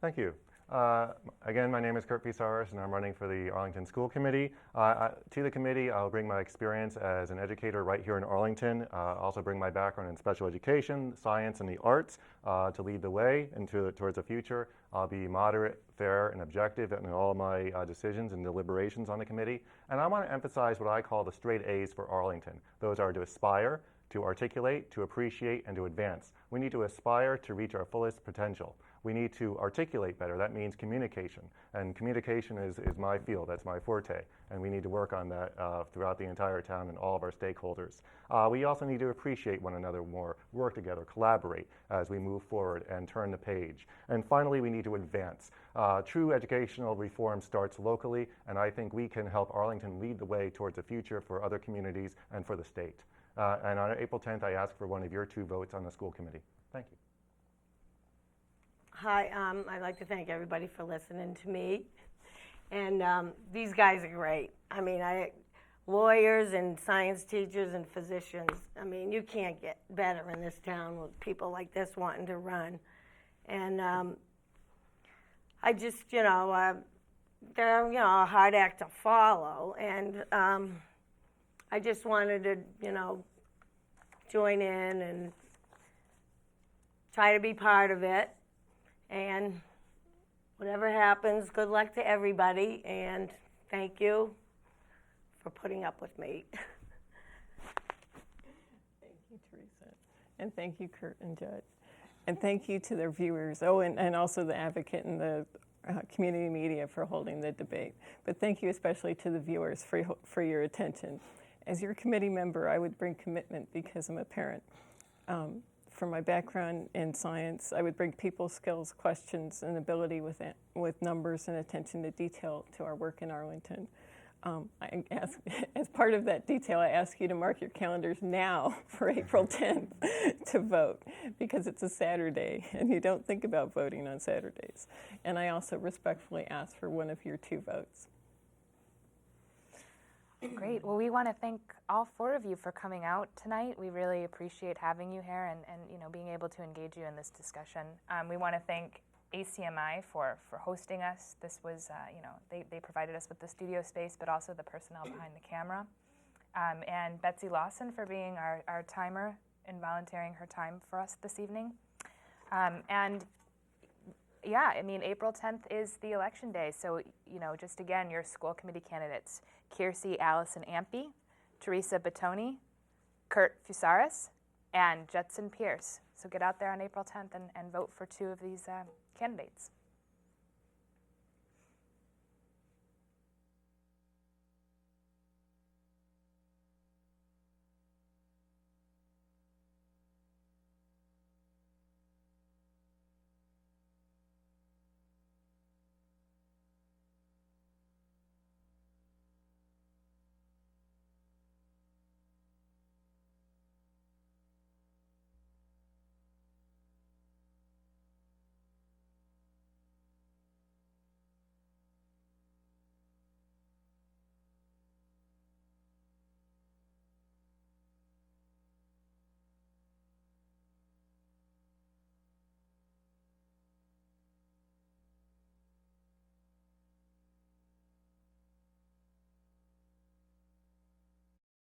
Thank you. Again, my name is Kurt Fisaris, and I'm running for the Arlington School Committee. To the committee, I'll bring my experience as an educator right here in Arlington. Also bring my background in special education, science, and the arts to lead the way towards the future. I'll be moderate, fair, and objective in all my decisions and deliberations on the committee. And I want to emphasize what I call the straight A's for Arlington. Those are to aspire, to articulate, to appreciate, and to advance. We need to aspire to reach our fullest potential. We need to articulate better. That means communication. And communication is my field. That's my forte. And we need to work on that throughout the entire town and all of our stakeholders. We also need to appreciate one another more, work together, collaborate as we move forward and turn the page. And finally, we need to advance. True educational reform starts locally, and I think we can help Arlington lead the way towards the future for other communities and for the state. And on April 10th, I ask for one of your 2 votes on the school committee. Thank you. Hi, I'd like to thank everybody for listening to me. And these guys are great. I mean, lawyers and science teachers and physicians, I mean, you can't get better in this town with people like this wanting to run. And I just, they're, a hard act to follow. And I just wanted to, join in and try to be part of it. And whatever happens, good luck to everybody, and thank you for putting up with me. Thank you, Teresa. And thank you, Kurt and Judd. And thank you to their viewers. Oh, and also the Advocate and the Community Media for holding the debate. But thank you especially to the viewers for your attention. As your committee member, I would bring commitment because I'm a parent. From my background in science, I would bring people skills, questions, and ability with numbers and attention to detail to our work in Arlington. As part of that detail, I ask you to mark your calendars now for April 10th to vote, because it's a Saturday, and you don't think about voting on Saturdays. And I also respectfully ask for one of your 2 votes. Great. Well, we want to thank all 4 of you for coming out tonight. We really appreciate having you here and being able to engage you in this discussion. We want to thank ACMi for hosting us. This was, they provided us with the studio space, but also the personnel behind the camera. And Betsy Lawson for being our timer and volunteering her time for us this evening. April 10th is the election day. So, just again, your school committee candidates, Kiersey Allison Ampey, Teresa Batoni, Kurt Fisaris, and Judson Pierce. So get out there on April 10th and vote for 2 of these candidates.